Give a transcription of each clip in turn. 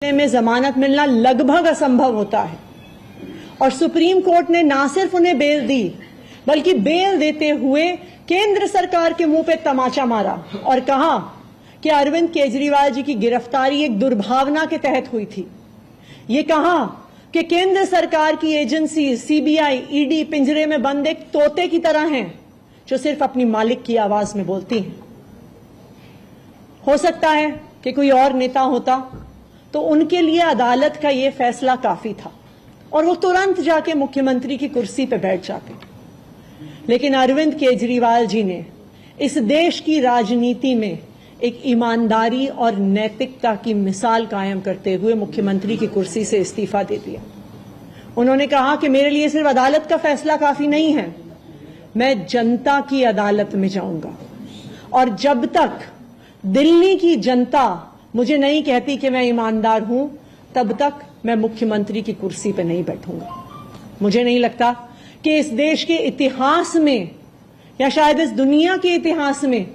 में जमानत मिलना लगभग असंभव होता है और सुप्रीम कोर्ट ने ना सिर्फ उन्हें बेल दी बल्कि बेल देते हुए केंद्र सरकार के मुंह पे तमाचा मारा और कहा कि अरविंद केजरीवाल जी की गिरफ्तारी एक दुर्भावना के तहत हुई थी। ये कहा कि केंद्र सरकार की एजेंसी सीबीआई, ईडी पिंजरे में बंद एक तोते की तरह हैं जो सिर्फ अपनी मालिक की आवाज में बोलती हैं। हो सकता है कि कोई और नेता होता तो उनके लिए अदालत का यह फैसला काफी था और वो तुरंत जाके मुख्यमंत्री की कुर्सी पर बैठ जाते, लेकिन अरविंद केजरीवाल जी ने इस देश की राजनीति में एक ईमानदारी और नैतिकता की मिसाल कायम करते हुए मुख्यमंत्री की कुर्सी से इस्तीफा दे दिया। उन्होंने कहा कि मेरे लिए सिर्फ अदालत का फैसला काफी नहीं है, मैं जनता की अदालत में जाऊंगा और जब तक दिल्ली की जनता मुझे नहीं कहती कि मैं ईमानदार हूं, तब तक मैं मुख्यमंत्री की कुर्सी पर नहीं बैठूंगा। मुझे नहीं लगता कि इस देश के इतिहास में या शायद इस दुनिया के इतिहास में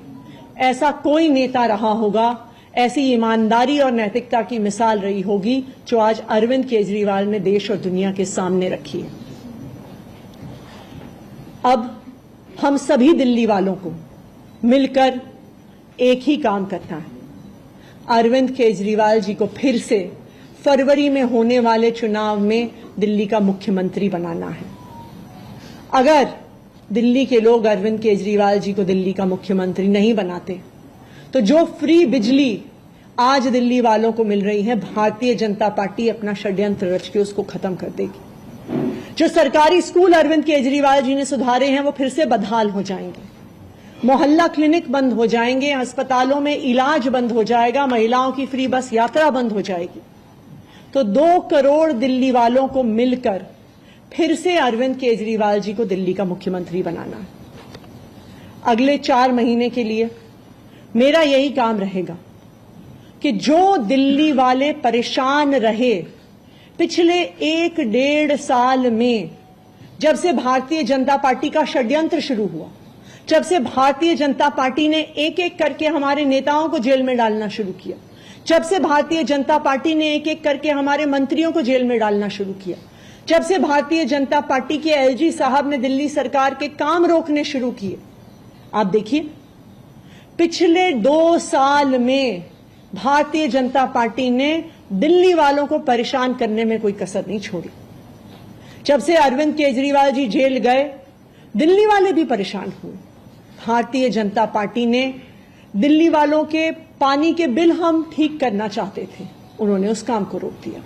ऐसा कोई नेता रहा होगा, ऐसी ईमानदारी और नैतिकता की मिसाल रही होगी जो आज अरविंद केजरीवाल ने देश और दुनिया के सामने रखी है। अब हम सभी दिल्ली वालों को मिलकर एक ही काम करना है, अरविंद केजरीवाल जी को फिर से फरवरी में होने वाले चुनाव में दिल्ली का मुख्यमंत्री बनाना है। अगर दिल्ली के लोग अरविंद केजरीवाल जी को दिल्ली का मुख्यमंत्री नहीं बनाते तो जो फ्री बिजली आज दिल्ली वालों को मिल रही है, भारतीय जनता पार्टी अपना षड्यंत्र रच के उसको खत्म कर देगी। जो सरकारी स्कूल अरविंद केजरीवाल जी ने सुधारे हैं वो फिर से बदहाल हो जाएंगे, मोहल्ला क्लिनिक बंद हो जाएंगे, अस्पतालों में इलाज बंद हो जाएगा, महिलाओं की फ्री बस यात्रा बंद हो जाएगी। तो 2 करोड़ दिल्ली वालों को मिलकर फिर से अरविंद केजरीवाल जी को दिल्ली का मुख्यमंत्री बनाना है। अगले 4 महीने के लिए मेरा यही काम रहेगा कि जो दिल्ली वाले परेशान रहे पिछले 1-1.5 साल में, जब से भारतीय जनता पार्टी का षड्यंत्र शुरू हुआ, जब से भारतीय जनता पार्टी ने एक-एक करके हमारे नेताओं को जेल में डालना शुरू किया, जब से भारतीय जनता पार्टी ने एक-एक करके हमारे मंत्रियों को जेल में डालना शुरू किया, जब से भारतीय जनता पार्टी के एलजी साहब ने दिल्ली सरकार के काम रोकने शुरू किए, आप देखिए पिछले 2 साल में भारतीय जनता पार्टी ने दिल्ली वालों को परेशान करने में कोई कसर नहीं छोड़ी। जब से अरविंद केजरीवाल जी जेल गए, दिल्ली वाले भी परेशान हुए। भारतीय जनता पार्टी ने दिल्ली वालों के पानी के बिल हम ठीक करना चाहते थे, उन्होंने उस काम को रोक दिया।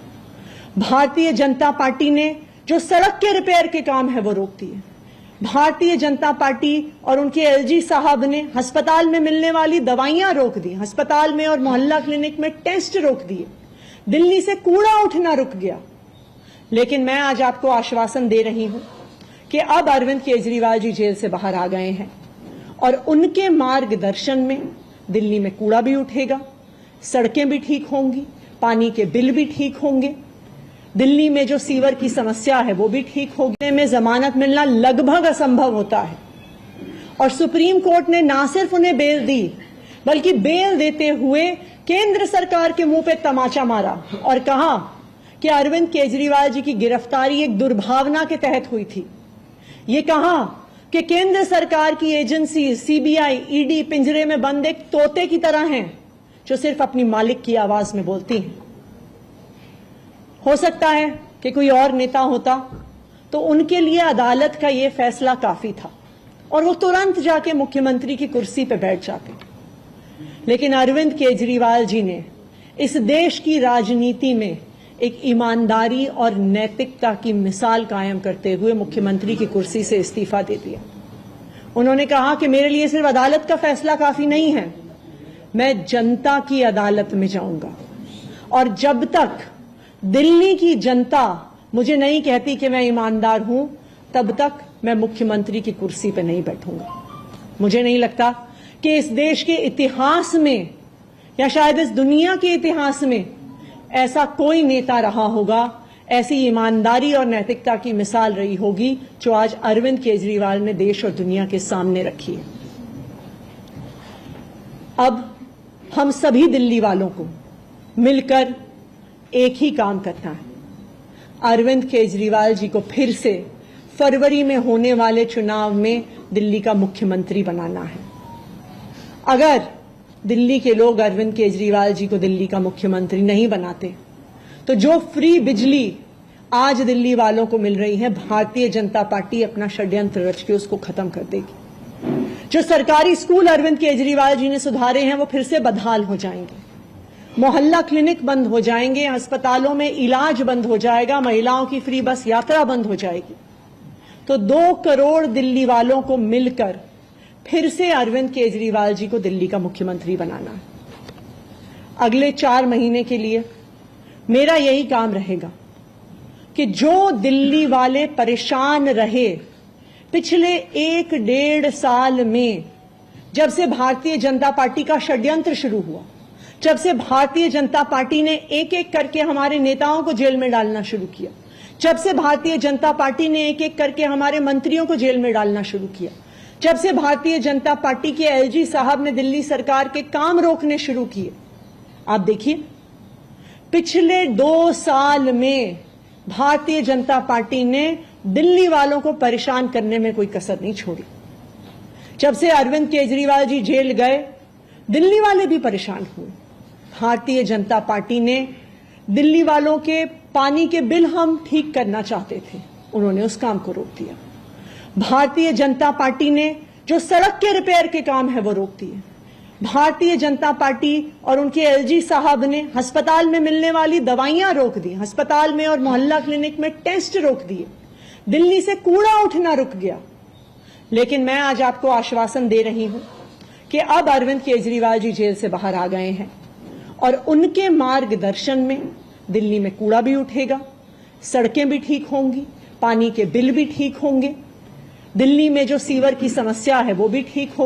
भारतीय जनता पार्टी ने जो सड़क के रिपेयर के काम है वो रोक दिए। भारतीय जनता पार्टी और उनके एलजी साहब ने अस्पताल में मिलने वाली दवाइयां रोक दी, अस्पताल में और मोहल्ला क्लिनिक में टेस्ट रोक दिए, दिल्ली से कूड़ा उठना रुक गया। लेकिन मैं आज आपको आश्वासन दे रही हूं कि अब अरविंद केजरीवाल जी जेल से बाहर आ गए हैं और उनके मार्गदर्शन में दिल्ली में कूड़ा भी उठेगा, सड़कें भी ठीक होंगी, पानी के बिल भी ठीक होंगे, दिल्ली में जो सीवर की समस्या है वो भी ठीक होगी। में जमानत मिलना लगभग असंभव होता है और सुप्रीम कोर्ट ने ना सिर्फ उन्हें बेल दी बल्कि बेल देते हुए केंद्र सरकार के मुंह पे तमाचा मारा और कहा कि अरविंद केजरीवाल जी की गिरफ्तारी एक दुर्भावना के तहत हुई थी। ये कहा कि केंद्र सरकार की एजेंसी सीबीआई, ईडी पिंजरे में बंद एक तोते की तरह हैं जो सिर्फ अपनी मालिक की आवाज में बोलती हैं। हो सकता है कि कोई और नेता होता तो उनके लिए अदालत का यह फैसला काफी था और वो तुरंत जाके मुख्यमंत्री की कुर्सी पर बैठ जाते, लेकिन अरविंद केजरीवाल जी ने इस देश की राजनीति में एक ईमानदारी और नैतिकता की मिसाल कायम करते हुए मुख्यमंत्री की कुर्सी से इस्तीफा दे दिया। उन्होंने कहा कि मेरे लिए सिर्फ अदालत का फैसला काफी नहीं है, मैं जनता की अदालत में जाऊंगा और जब तक दिल्ली की जनता मुझे नहीं कहती कि मैं ईमानदार हूं, तब तक मैं मुख्यमंत्री की कुर्सी पर नहीं बैठूंगा। मुझे नहीं लगता कि इस देश के इतिहास में या शायद इस दुनिया के इतिहास में ऐसा कोई नेता रहा होगा, ऐसी ईमानदारी और नैतिकता की मिसाल रही होगी जो आज अरविंद केजरीवाल ने देश और दुनिया के सामने रखी है। अब हम सभी दिल्ली वालों को मिलकर एक ही काम करना है, अरविंद केजरीवाल जी को फिर से फरवरी में होने वाले चुनाव में दिल्ली का मुख्यमंत्री बनाना है। अगर दिल्ली के लोग अरविंद केजरीवाल जी को दिल्ली का मुख्यमंत्री नहीं बनाते तो जो फ्री बिजली आज दिल्ली वालों को मिल रही है, भारतीय जनता पार्टी अपना षड्यंत्र रच के उसको खत्म कर देगी। जो सरकारी स्कूल अरविंद केजरीवाल जी ने सुधारे हैं वो फिर से बदहाल हो जाएंगे, मोहल्ला क्लिनिक बंद हो जाएंगे, अस्पतालों में इलाज बंद हो जाएगा, महिलाओं की फ्री बस यात्रा बंद हो जाएगी। तो 2 करोड़ दिल्ली वालों को मिलकर फिर से अरविंद केजरीवाल जी को दिल्ली का मुख्यमंत्री बनाना है। अगले 4 महीने के लिए मेरा यही काम रहेगा कि जो दिल्ली वाले परेशान रहे पिछले 1-1.5 साल में, जब से भारतीय जनता पार्टी का षड्यंत्र शुरू हुआ, जब से भारतीय जनता पार्टी ने एक-एक करके हमारे नेताओं को जेल में डालना शुरू किया, जब से भारतीय जनता पार्टी ने एक-एक करके हमारे मंत्रियों को जेल में डालना शुरू किया, जब से भारतीय जनता पार्टी के एलजी साहब ने दिल्ली सरकार के काम रोकने शुरू किए, आप देखिए पिछले 2 साल में भारतीय जनता पार्टी ने दिल्ली वालों को परेशान करने में कोई कसर नहीं छोड़ी। जब से अरविंद केजरीवाल जी जेल गए, दिल्ली वाले भी परेशान हुए। भारतीय जनता पार्टी ने दिल्ली वालों के पानी के बिल हम ठीक करना चाहते थे, उन्होंने उस काम को रोक दिया। भारतीय जनता पार्टी ने जो सड़क के रिपेयर के काम है वो रोक दिए। भारतीय जनता पार्टी और उनके एलजी साहब ने अस्पताल में मिलने वाली दवाइयां रोक दी, अस्पताल में और मोहल्ला क्लिनिक में टेस्ट रोक दिए, दिल्ली से कूड़ा उठना रुक गया। लेकिन मैं आज आपको आश्वासन दे रही हूं कि अब अरविंद केजरीवाल जी जेल से बाहर आ गए हैं और उनके मार्गदर्शन में दिल्ली में कूड़ा भी उठेगा, सड़कें भी ठीक होंगी, पानी के बिल भी ठीक होंगे, दिल्ली में जो सीवर की समस्या है वो भी ठीक होगी।